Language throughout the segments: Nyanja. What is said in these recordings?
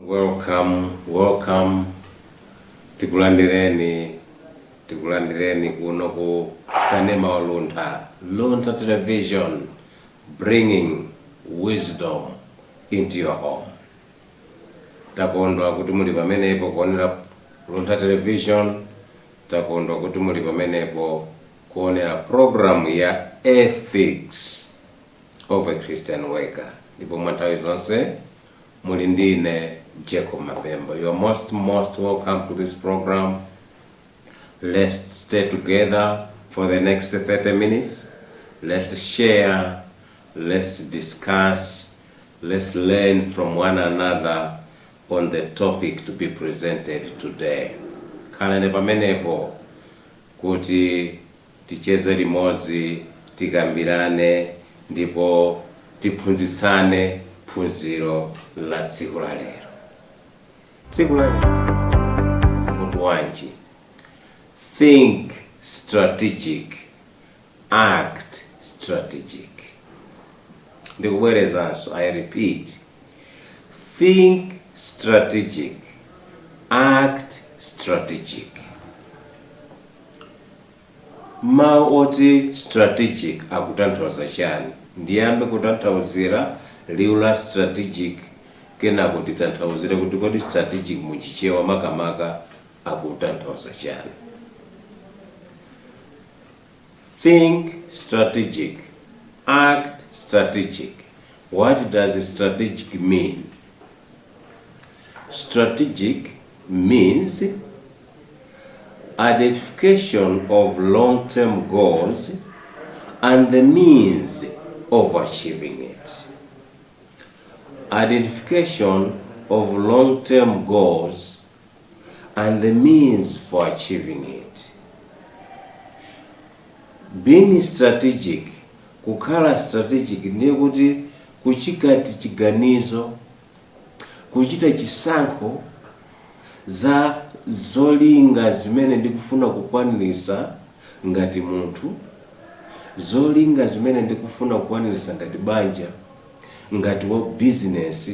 Welcome. Tikulandireni kuno ku kanema wa Luntha television, bringing wisdom into your home. Takondwa kuti muli pamenepo kuonera Luntha television, takondwa kuti muli pamenepo kuonera program ya ethics of a Christian worker. Ndipo mwanthawi zonse muli ndine Jacob Mapembo. You are most welcome to this program. Let's stay together for the next 30 minutes. Let's share, let's discuss, let's learn from one another on the topic to be presented today. Khalani pamenepo kuti ticheze limodzi, tikambirane, ndipo tiphunzitsane phunziro la tsiku la lero. Tsiku la lero mutu wanji: think strategic, act strategic. Ndikubwerezanso, I repeat, think strategic, act strategic. Mawu oti strategic akutanthauza chani? Ndiyambe kutanthauzira liwu la strategic, kenako titanthauzire kuti kodi strategic muchichewa makamaka akutanthauza chani. Think strategic, act strategic. What does strategic mean? Strategic means identification of long-term goals and the means of achieving it. Identification of long-term goals and the means for achieving it. Being strategic, kukhala strategic ndiye kuti kuchikati chiganizo, kuchita chisankho za zolinga zimene ndikufuna kukwanirisa ngati munthu, zolinga zimene ndikufuna kukwanirisa ngati banja, ngati wa business,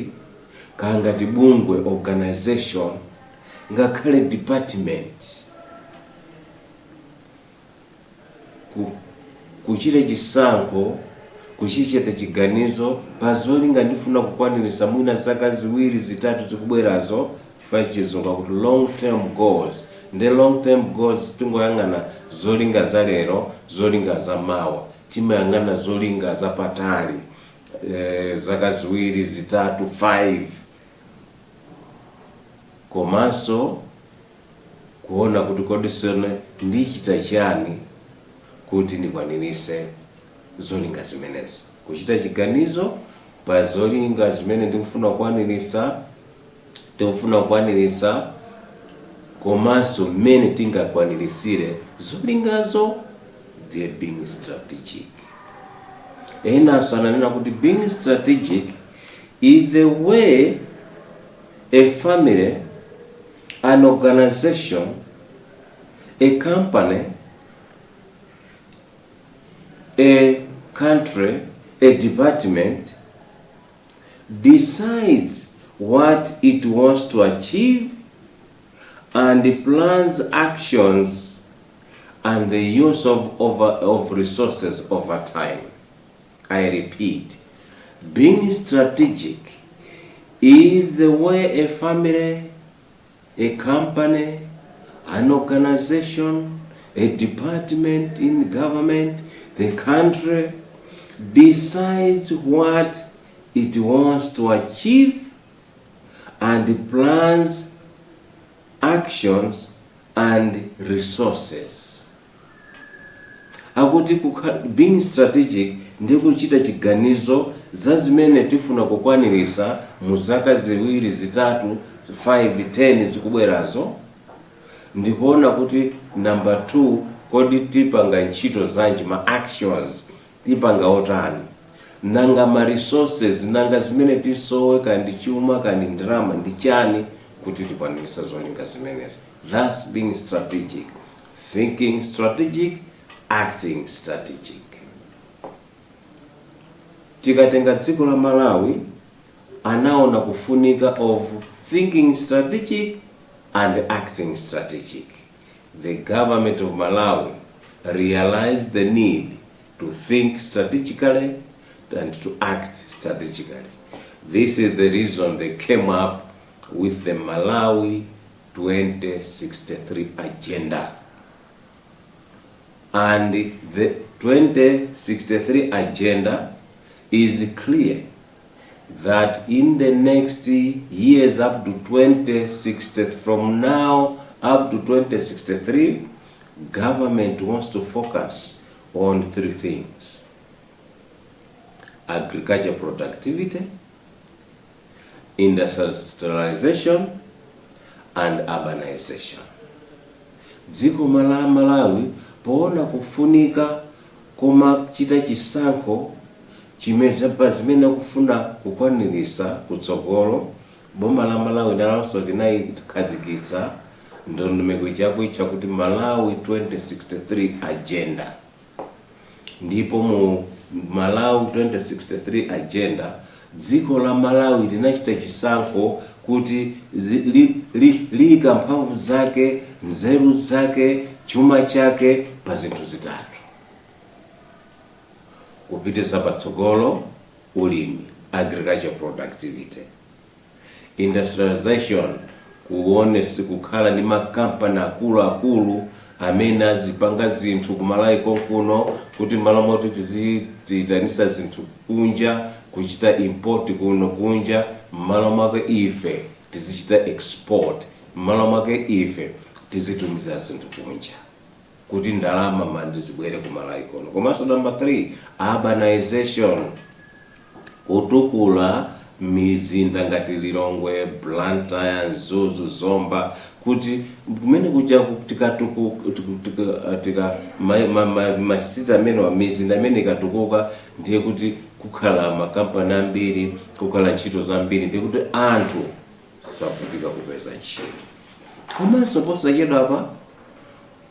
ngati bungwe, organization, ngakhale department. Kuchita chisankho, kuchita chiganizo pa zolinga ndifuna kukwanirisa mwina zaka ziwiri zitatu zikubwerazo, chizungu kuti long term goals. The long term goals tingoyang'ana zolinga za lero, zolinga za mawa, timayang'ana zolinga za patali, zaka ziwiri zitatu 5. Komanso kuona kuti kodi sone ndichita chani kuti ndikwanirise zolinga zimenezo. Kuchita chiganizo pa zolinga zimene ndikufuna kukwanirisa, komanso mmene tingakwanirisire zolingazo, they being strategic. Enaso ananena kuti being strategic is the way a family, an organization, a company, a country, a department decides what it wants to achieve and plans actions and the use of resources over time. I repeat, being strategic is the way a family, a company, an organization, a department in government, the country decides what it wants to achieve and plans actions and resources. Akuti being strategic ndiye kuchita chiganizo za zimene tifuna kukwanirisa mu zaka ziwiri zitatu 5 10 zikubwerazo, ndikuona kuti number 2, kodi tipanga ntchito zanji, ma actions tipanga otani, nanga ma resources, nanga zimene tisowe kandi chuma kandi ndalama ndi chani kuti tikwanirisa zolinga zimenezi. Thus being strategic, thinking strategic, acting strategic. Tikatenga dziko la Malawi, anaona kufunika of thinking strategic and acting strategic. The government of Malawi realized the need to think strategically and to act strategically. This is the reason they came up with the Malawi 2063 agenda. And the 2063 agenda is clear that in the next years up to 2060, from now up to 2063, government wants to focus on 3 things: agriculture productivity, industrialization, and urbanization. Dziko Malawi poona kufunika koma chita chisankho chimeza pazimene kufuna kukwanirisa kutsogolo, boma la Malawi nalanso linayikhazikitsa ndondomeko chako chakuti Malawi 2063 agenda. Ndipo mu Malawi 2063 agenda dziko la Malawi linachita chisankho kuti lika mphamvu zake, nzeru zake, chuma chake pa zinthu zitatu: kupitisa patsogolo ulimi, agriculture productivity; industrialization, kuonesa kukhala ni makampani akulu amene azipanga zinthu kumalawi konkuno, kuti malo moti tizitanisa zinthu kunja, kuchita import kuno kunja, malo mwake ife tizichita export, malo mwake ife tizitumiza zinthu kunja, kuti ndalama mandi zibwere kumalawi kono. Komanso number 3, urbanization, kutukula mizinda ngati Lilongwe, Luntha, Zuzu, Zomba, kuti kumene kuja masita amene wa mizinda amene ikatukuka ndiye kuti kukhala makampani ambiri, kukhala ntchito zambiri, ndiye kuti anthu savutika kupeza ntchito. Komanso posachedwa apa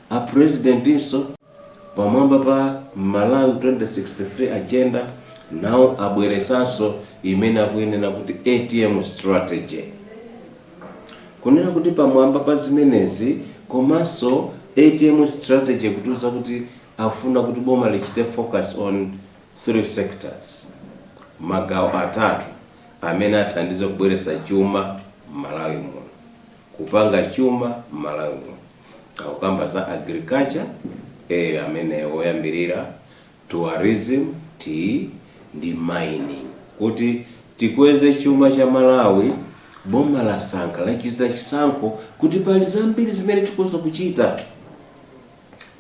a president inso pamwamba pa Malawi 2063 agenda nawo abweresanso imene akuyenera kuti ATM strategy, kunena kuti pamwamba pa zimenezi komanso ATM strategy kutuza kuti afuna kuti boma lichite focus on 3 sectors, magawo atatu amene athandiza kubweresa chuma Malawi muno, kupanga chuma Malawi muno. Akukamba za agriculture amene oyambirira, tourism T, ndi mining, kuti tikweze chuma cha Malawi. Boma la sankha lachita chisankho kuti pali zambiri zimene tikoza kuchita,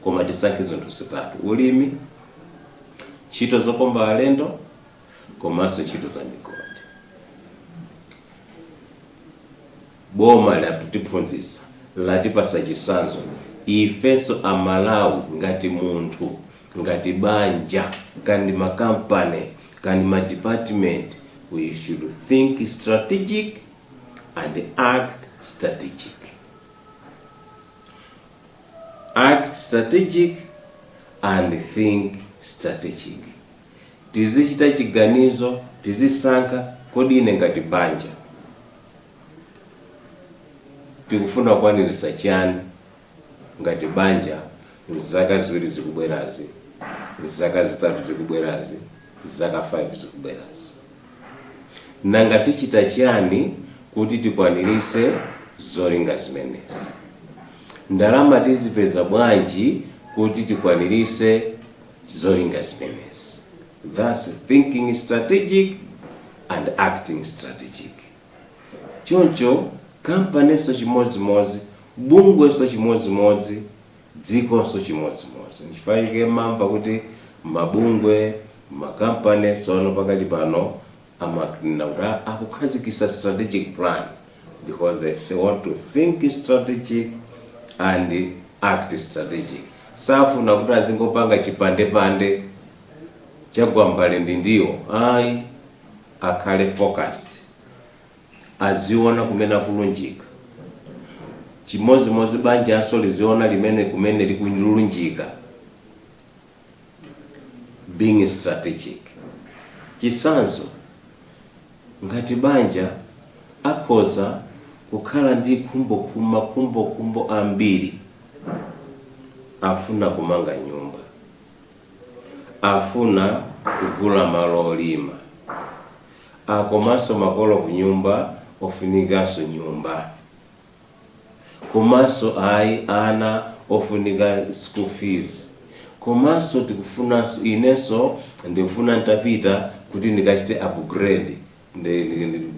koma tisankhe zinthu zitatu: ulimi, ntchito zokomba alendo, komanso ntchito za migodi. Boma latutiphunzitsa, latipasa chitsanzo ifenso a Malawi ngati munthu, ngati banja, kandi makampani, kandi ma department, we should think strategic and act strategic. Act strategic and think strategic. Tizichita chiganizo, tizisankha kodi ine ngati banja tikufuna kwanirisa chani ngati banja zaka ziwiri zikubwerazi, zaka zitatu zikubwerazi, zaka 5 zikubwerazi. Nanga tichita chani kuti tikwanirise zolinga zimenezi? Ndalama tizipeza bwanji kuti tikwanirise zolinga zimenezi? Thus thinking strategic and acting strategic. Choncho kampani so chimozimozi, bungwe so chimozimozi, dziko so chimozimozi. Ndifaike mamva kuti mabungwe, makampani so pakati pano akukhazikisa strategic plan, because they want to think strategic and act strategic. Safuna kuti azingopanga chipande chagwambale ndiyo, ayi akhale focused, aziona kumene kulunjika. Chimozimozi banja aso liziona limene kumene likulunjika, being strategic. Chisanzo, ngati banja akhoza kukhala ndi makhumbo ambiri. Afuna kumanga nyumba, afuna kugula malo olima, komanso makolo ku nyumba ofunikanso nyumba, komanso ana ofunika school fees, komanso tikufunanso inenso ndifuna ntapita kuti ndikachite upgrade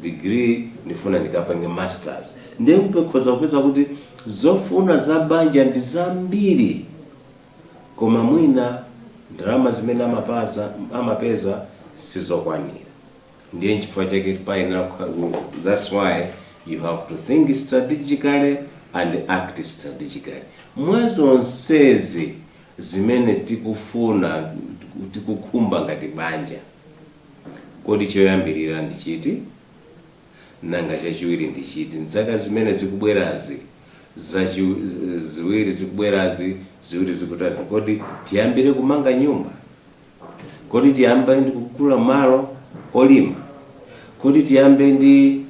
degree, ndifuna ndikapange masters. Ndiye kupekhoza kupeza kuti zofuna za banja ndi zambiri, koma mwina ndalama zimene amapeza sizokwanira. Ndiye nchifukwa chake payenera. That's why you have to think strategically and act strategically. Mwezi onsezi zimene tikufuna tikukhumba ngati banja, kodi choyambirira ndi chiti, nanga chachiwiri ndi chiti, nzaka zimene zikubwerazi ziwiri zikubwerazi, ziwiri zikutatu, kodi tiyambire kumanga nyumba, kodi tiyambe ndi kugula malo olima, kodi tiyambe ndi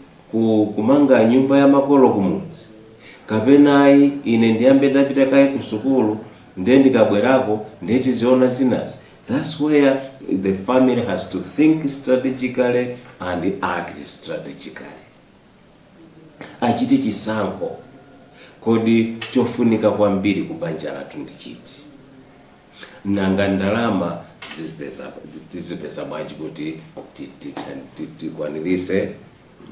kumanga nyumba ya makolo kumudzi, kapenayi ine ndiyambe ndapita kaye ku sukulu ndiye ndikabwerako ndiye tiziona zinazi. That's where the family has to think strategically and act strategically. Achite chisankho, kodi chofunika kwambiri kubanja lathu ndi chiti, nanga ndalama tizipeza bwanji kuti tikwanirise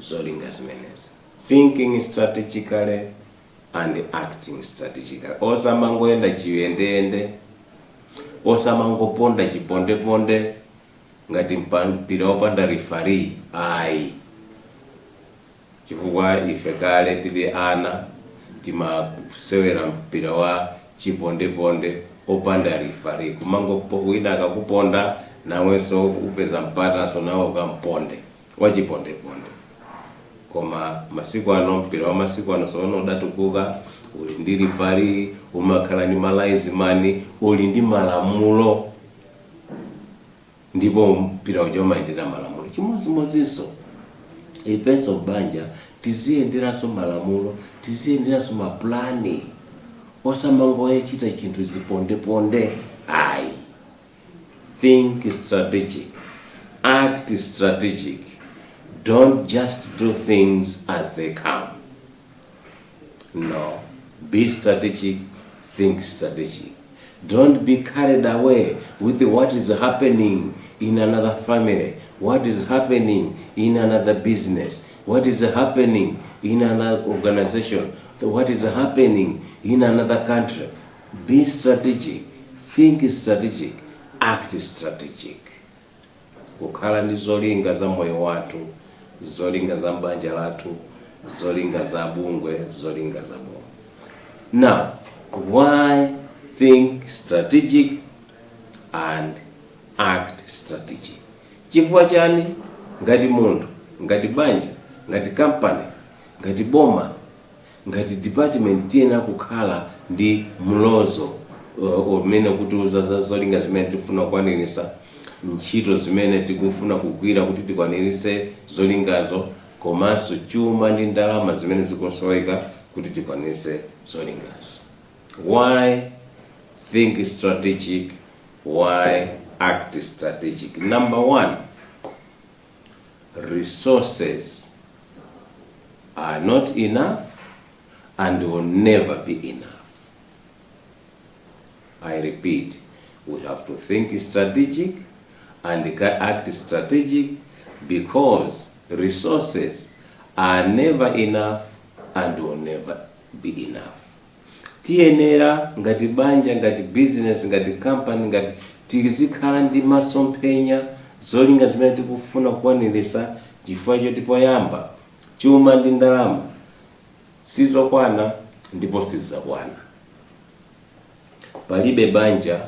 zolinga zimenezi. Thinking strategically and acting strategically. Osamangoenda chiyendeende, osamangoponda chipondeponde ngati mpira opanda referee. Ayi, chifukwa ife kale tili ana timasewera mpira wa chipondeponde opanda referee. Kumango wina akakuponda nawenso upeza mpata, so nawe ukamponde wachipondeponde. Koma masiku ano, mpira wa masiku ano sono udatukuka, uli ndi referee, umakhala ndi malaizi mani, uli ndi malamulo, ndipo mpira uja umayendera malamulo. Chimodzimodzinso ifenso banja tiziyenderanso malamulo, tiziyenderanso maplani, osamangochita chinthu zipondeponde. Ayi, think strategic, act strategic. Don't just do things as they come. No, be strategic, think strategic. Don't be carried away with what is happening in another family, what is happening in another business, what is happening in another organization, what is happening in another country. Be strategic, think strategic, act strategic. Kukhala ndi zolinga za moyo watu, zolinga za mbanja latu, zolinga za bungwe, zolinga za moyo. Now, why think strategic and act strategic? Chifukwa chani ngati munthu, ngati banja, ngati company, ngati boma, ngati department tiyenera kukhala ndi mlozo umene kutiuza za zolinga zimene tikufuna kukwaniritsa, ntchito zimene tikufuna kugwira kuti tikwaniritse zolingazo, komanso chuma ndi ndalama zimene zikosoweka kuti tikwaniritse zolingazo. Why think strategic? Why act strategic? Number one, resources are not enough and will never be enough. I repeat, we have to think strategic and act strategic because resources are never enough and will never be enough. Tiyenera ngati banja, ngati business, ngati company, ngati tizikhala ndi masomphenya zolinga zimene tikufuna kukwaniritsa, chifukwa choti poyamba chuma ndi ndalama sizokwana ndipo sizakwana. Palibe banja,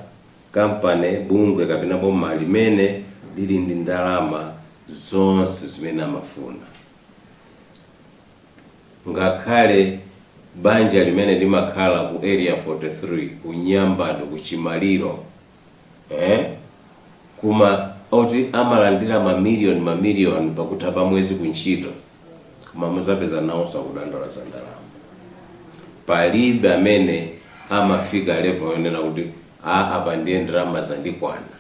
company, bungwe kapena boma limene lili ndi ndalama zonse zimene amafuna. Ngakhale banja limene limakhala ku area 43 ku Nyambado ku Chimaliro, kuma oti amalandira mamiliyoni pakuti pa mwezi kuntchito, koma muzapeza nawo sakudandaula za ndalama. Palibe amene amafika level yonena kuti apa ndiye ndalama zandikwana.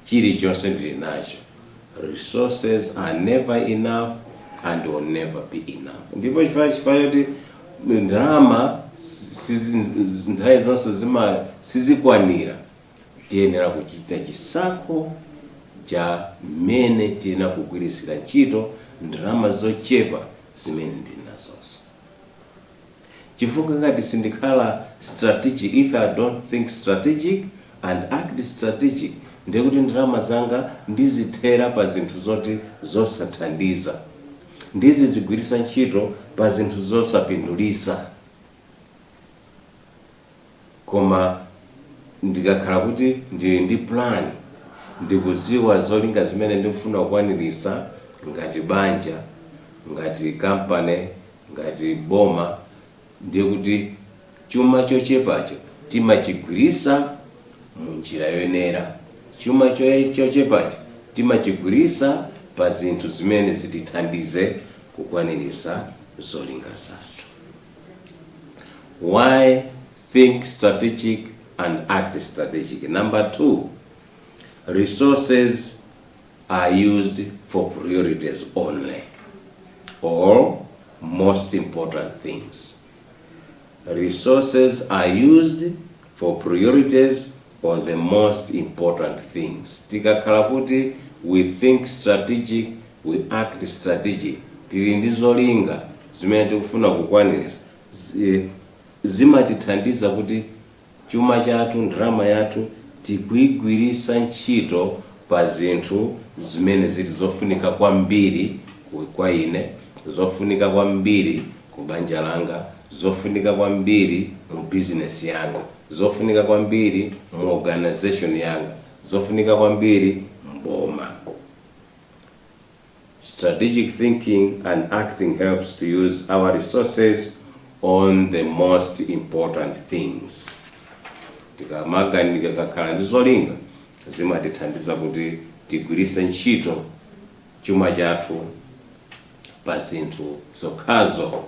Chilichonse ndili nacho. Resources are never enough and will never be enough. Ndipo chifukwa choti ndalama nthawi zonse sizikwanira, tiyenera kuchita chisankho cha mmene tiyenera kugwirisira ntchito ndalama zochepa zimene ndili nazonso. Chifukwa ngati sindikhala strategic, if I don't think strategic and act strategic, ndekuti ndalama zanga ndizithera pa zinthu zoti zosathandiza, ndizizigwirisa ntchito pa zinthu zosapindulisa. Koma ndikakhala kuti ndili ndi plan, ndikuziwa zolinga zimene ndifuna kukwanirisa, ngati banja, ngati company, ngati boma, ndiye kuti chuma chochepacho timachigwirisa munjira yoyenera. Chuma chochepacho timachigwirisa pa zinthu zimene zitithandize kukwanirisa zolinga zathu. Why think strategic and act strategic? Number 2, resources are used for priorities only, or most important things. Resources are used for priorities or the most important things. Tikakhala kuti we think strategic, we act strategic, tili ndi zolinga zimene tikufuna kukwanirisa, zimatithandiza kuti chuma chathu, ndalama yathu tikuigwirisa ntchito pa zinthu zimene ziti zofunika kwambiri kwa ine, zofunika kwambiri ku banja langa, zofunika kwambiri mu business yanga, zofunika kwambiri mu organization yanga, zofunika kwambiri mboma. Strategic thinking and acting helps to use our resources on the most important things. Tikamaganiza kakhala ndi zolinga zimatithandiza kuti tigwirise ntchito chuma chathu pa zinthu zokhazo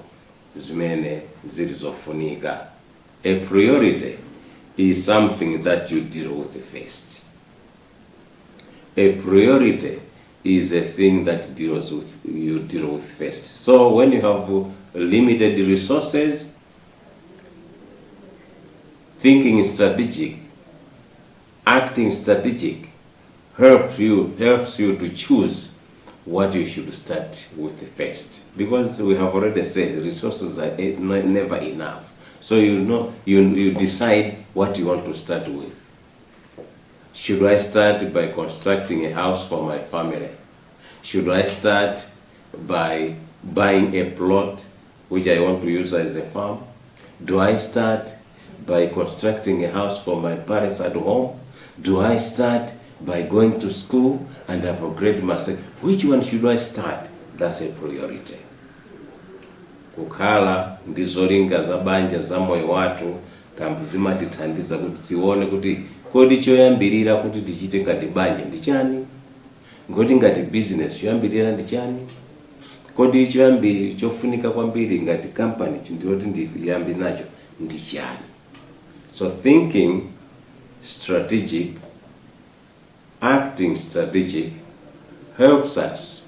zimene zili zofunika. A priority is something that you deal with first. A priority is a thing that you deal with first. So when you have limited resources, thinking strategic, acting strategic helps you to choose what you should start with first. Because we have already said resources are never enough. So you decide what you want to start with. Should I start by constructing a house for my family? Should I start by buying a plot which I want to use as a farm? Do I start by constructing a house for my parents at home? Do I start by going to school and upgrade myself? Which one should I start? That's a priority. Kukhala ndi zolinga za banja za moyo watu zimatithandiza kuti tione kuti kodi choyambirira kuti tichite ngati banja ndi chani, ngoti ngati business choyambirira ndi chani, kodi choyambirira chofunika kwambiri ngati company ndiyoti ndiyambi nacho ndi chani. So thinking strategic, acting strategic helps us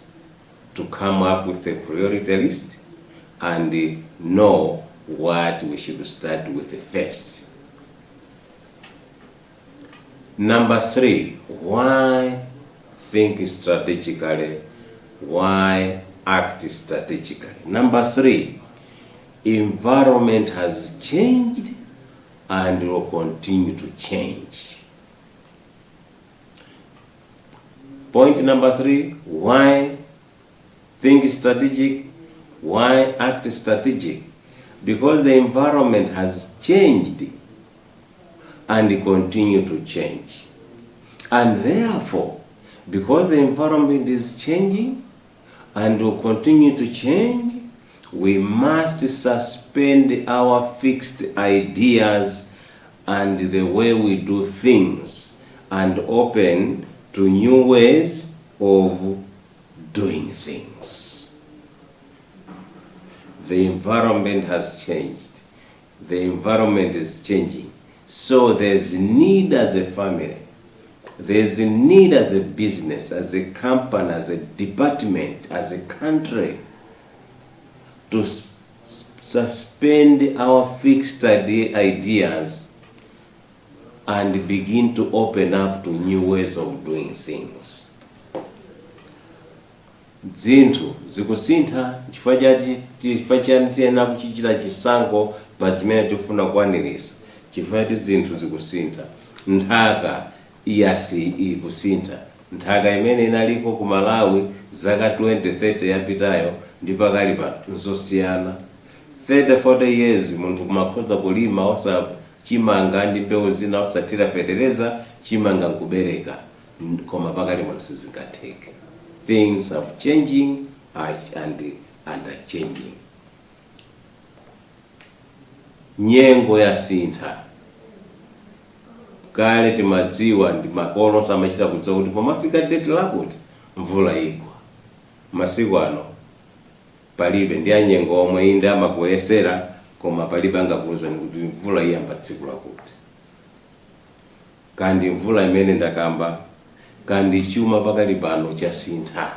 to come up with a priority list and know what we should start with first. Number 3, why think strategically? Why act strategically? Number 3, environment has changed and will continue to change. Point number 3, why think strategic? Why act strategic? Because the environment has changed and continue to change. And therefore, because the environment is changing and will continue to change, we must suspend our fixed ideas and the way we do things and open to new ways of doing things. The environment has changed. The environment is changing. So there's a need as a family. There's a need as a business, as a company, as a department, as a country to suspend our fixed ideas and begin to open up to new ways of doing things. Zinthu zikusintha chifukwa chanthena kuchichita chisankho pa zimene tifuna kwanirisa. Chifukwa ti zinthu zikusintha. Nthaka iyasi ikusintha. Nthaka imene inaliko ku Malawi zaka 20-30 yapitayo ndi pakali pano nzosiyana. 30-40 years munthu kumakhoza kulima osa chimanga ndi mbewu zina osathira fetereza chimanga nkubereka, koma pakali pano sizingatheke. Things are changing and are changing. Nyengo ya sintha. Kale timadziwa ndi makolo samachita kudzowa kuti pomafika date lakuti mvula igwa. Masiku ano palibe ndi anyengo omwe inde amakuyesera koma palibe angakuwuza kuti mvula iyamba tsiku lakuti. Kandi mvula imene ndakamba kandi chuma pakali pano cha sintha.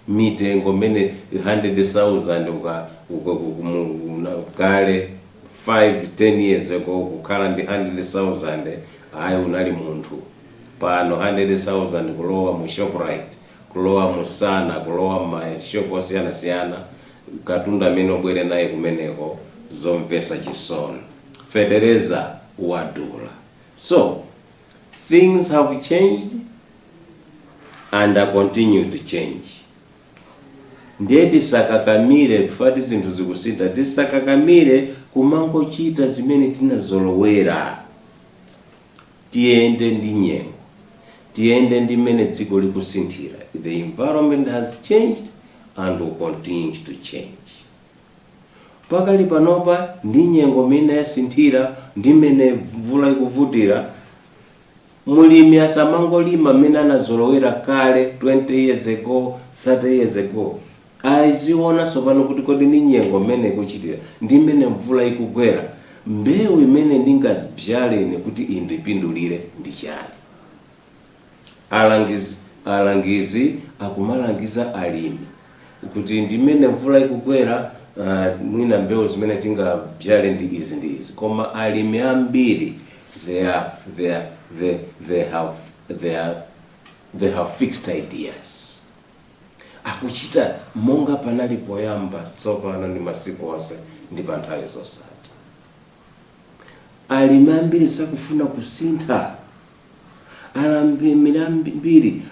Mitengo mene 100,000 kale 5-10 years ago kukhala ndi 100,000 ayi unali munthu. Pano 100,000 kulowa mu Shoprite, kulowa mu Sana, kulowa mu shop osiyana-siyana, katunda amene obwere naye kumeneko zomvesa chisoni. Federeza wadula. So things have changed and are continue to change. Ndiye tisakakamire kufati zinthu zikusintha, tisakakamire kumangochita zimene tinazolowera. Tiende ndi nyengo, tiende ndi mene dziko likusinthira. The environment has changed and will continue to change. Pakali panopa ndi nyengo mene yasinthira ndi mene mvula ikuvutira. Mulimi asamangolima mene anazolowera kale 20 years ago, 30 years ago. Aziona sopano kuti kodi ndi nyengo mene kuchitira ndi mene mvula ikugwera. Mbewu imene ndingabyale ine kuti indipindulire ndi chani. Alangizi akumalangiza alimi kuti ndimene mvula ikugwera mwina mbewu zimene tingabyale ndi izi ndi izi. Koma alimi ambiri they have fixed ideas. Akuchita monga panali poyamba tsopano ndi masiku onse ndi pa nthawi zosati. Alimi ambiri sakufuna kusintha. Alimi ambiri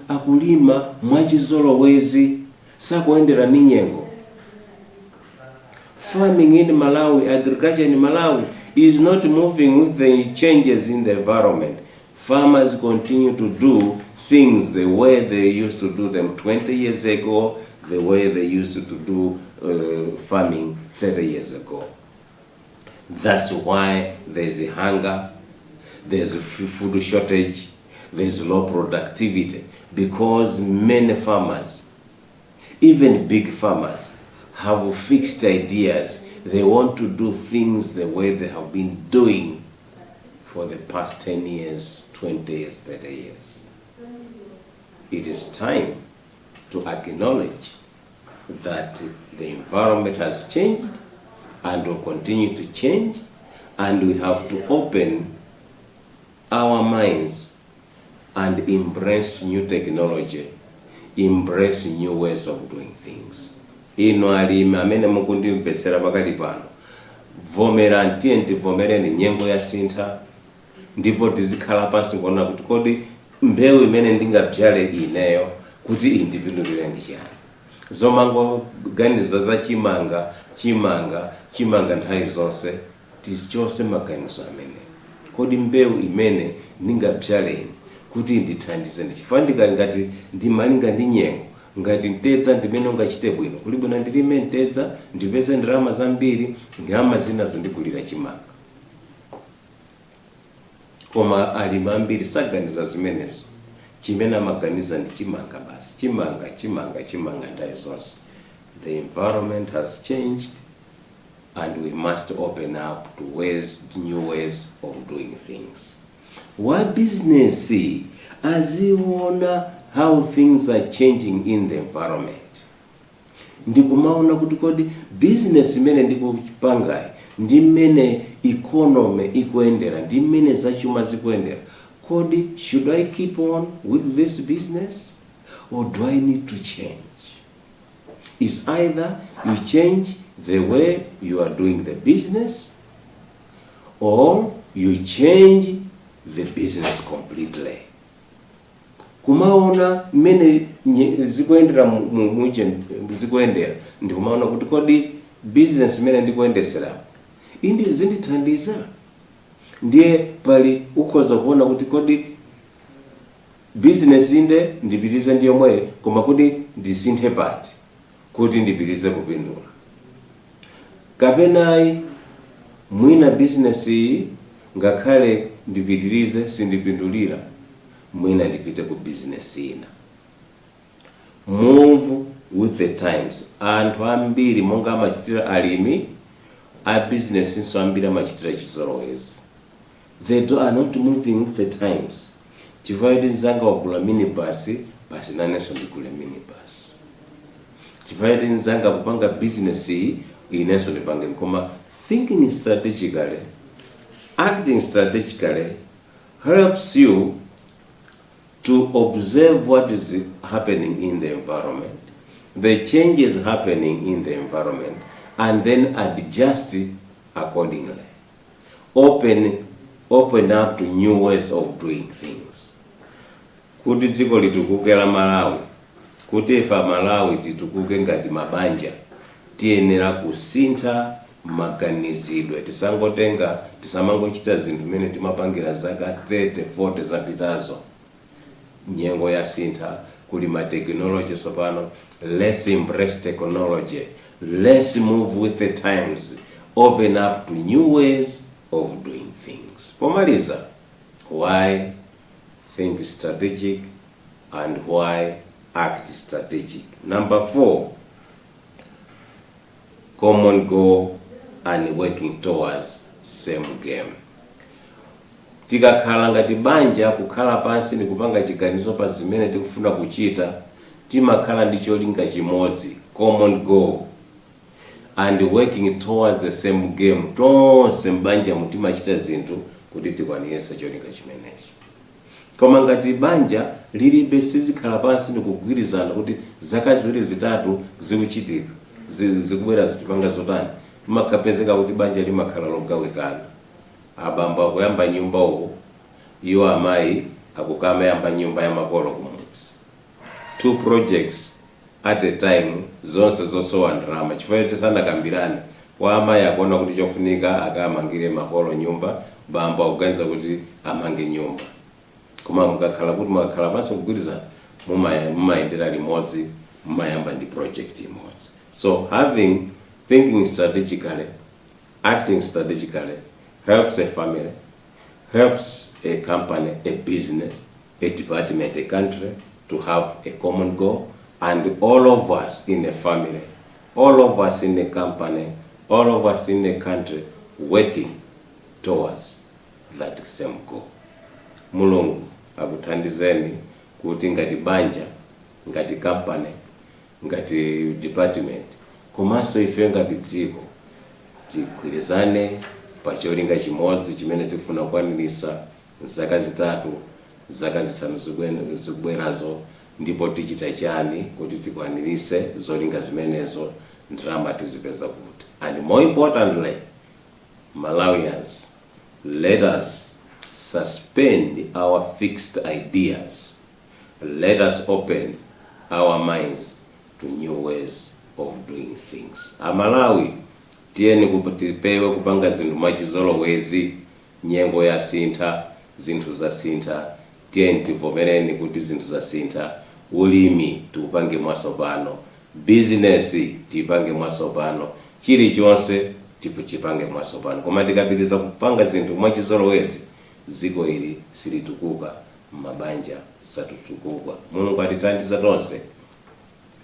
akulima mwachizolowezi sakuendera ndi nyengo. Farming in Malawi, agriculture in Malawi is not moving with the changes in the environment. Farmers continue to do things the way they used to do them 20 years ago, the way they used to do farming 30 years ago. That's why there's a hunger, there's a food shortage, there's low productivity, because many farmers, even big farmers, have fixed ideas. They want to do things the way they have been doing for the past 10 years, 20 years, 30 years. It is time to acknowledge that the environment has changed and will continue to change, and we have to open our minds and embrace new technology, embrace new ways of doing things. Ino alimi amene mukundimvetsera pakati pano, vomera ntiyenti vomereni nyengo ya sintha, ndipo tizikhala pansi kuona kuti kodi mbewu imene ndingabyale ineyo kuti indipindulire ndi chani. Zomangoganiza za chimanga nthawi zonse tichose maganizo amene. Kodi mbewu imene ndingabyale kuti indithandize ndi chifukwa ngati ndimalinga ndi nyengo, ngati ntedza ndimene ungachite bwino, kuli bwino ndilime ntedza ndipeze ndalama zambiri, ndalama zinazo ndigulira chimanga. Koma alimi ambiri saganiza zimenezo. chimene amaganiza ndi chimanga basi, chimanga ndaye zonse. The environment has changed and we must open up to new ways of doing things. Wa business aziona how things are changing in the environment. Ndikumaona kuti kodi business imene ndikupangayi ndi mmene economy ikuendera, ndi mmene zachuma zikuendera. Kodi, should I keep on with this business or do I need to change? It's either you change the way you are doing the business or you change the business completely. Kumaona mmene zikuendera zikuendera, ndikumaona kuti kodi business imene ndikuendesera indi zindithandiza. Ndiye pali ukhoza kuona kuti kodi business inde ndipitize ndiyo mwe, koma kuti ndisinthe pati kuti ndipitize kupindula. Kapenayi mwina business iyi ngakhale ndipitirize sindipindulira, mwina ndipite ku business ina. Move with the times. Anthu ambiri monga amachitira alimi, a business inso ambiri amachitira chizolowezi. They are not moving with the times. Chifukwa nzanga wagula minibus, basi nanenso ndigule minibus. Chifukwa nzanga kupanga business iyi, inenso ndipange. Koma thinking strategically, acting strategically helps you to observe what is happening in the environment, the changes happening in the environment, and then adjust accordingly. Open up to new ways of doing things. Kuti dziko litukukela Malawi, kuti ifa Malawi titukuke ngati mabanja, tiyenera kusintha maganizidwe. Tisamangochita zinthu mene timapangira zaka 30, 40 zapitazo. Nyengo ya sintha, kuli ma technology sopano. Let's embrace technology. Let's move with the times. Open up to new ways of doing things. Pomaliza, why think strategic and why act strategic? Number 4, common goal and working towards same game. Tikakhala ngati banja kukhala pansi ni kupanga chiganizo pa zimene tikufuna kuchita, timakhala ndi cholinga chimodzi, common goal, and working towards the same game. Tonse mbanja mutimachita zinthu kuti tikwaniyesa cholinga chimenechi. Koma ngati banja lilibe sizikhala pansi ni kugwirizana kuti zaka ziwiri zitatu zikuchitika, zikubwera zitipanga zotani, timakapezeka kuti banja limakhala logawikana. Abamba akuyamba nyumba uko, iwo amayi akukama yamba nyumba ya makolo kumudzi. 2 projects at a time, zonse zosowa ndalama. Chifukwa tisanakambirane, wa amayi akuona kuti chofunika akamangire makolo nyumba, bamba akuganiza kuti amange nyumba. Koma mukakhala kuti mwakhala pansi kugwirizana, mumayendera limodzi, mumayamba ndi project imodzi. So thinking strategically, acting strategically helps a family, helps a company, a business, a department, a country to have a common goal, and all of us in a family, all of us in a company, all of us in a country working towards that same goal. Mulungu akuthandizeni kuti ngati banja, ngati company, ngati department, komanso ife ngati dziko tigwirizane pa cholinga chimodzi chimene tifuna kukwanirisa zaka zitatu, zaka zisanu zikubwerazo, ndipo tichita chani kuti tikwanirise zolinga zimenezo, ndalama tizipeza kuti. And more importantly, Malawians, let us suspend our fixed ideas. Let us open our minds to new ways of doing things. Amalawi, tieni tipewe kupanga zinthu mwachizolowezi, nyengo ya sintha, zinthu za sintha, tieni tivomereni kuti zinthu za sintha, ulimi tupange mwasopano, business tipange mwasopano, chilichonse chipange mwasopano. Koma tikapitiriza kupanga zinthu mwachizolowezi, dziko ili silitukuka, mabanja satutukukwa. Mulungu atithandiza tonse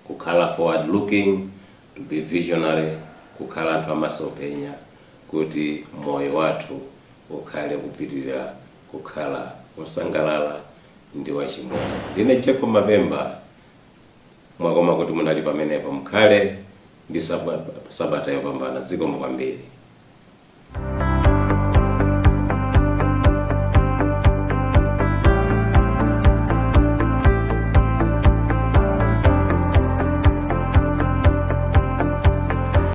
kukhala forward looking, to be visionary, kukhala anthu amasomphenya kuti moyo wathu ukhale kupitirira kukhala usangalala ndi wachimwemwe. Ndine Jacob Mapemba, mwakoma kuti munali pamenepo. Mukhale ndi sabata yopambana. Zikomo kwambiri.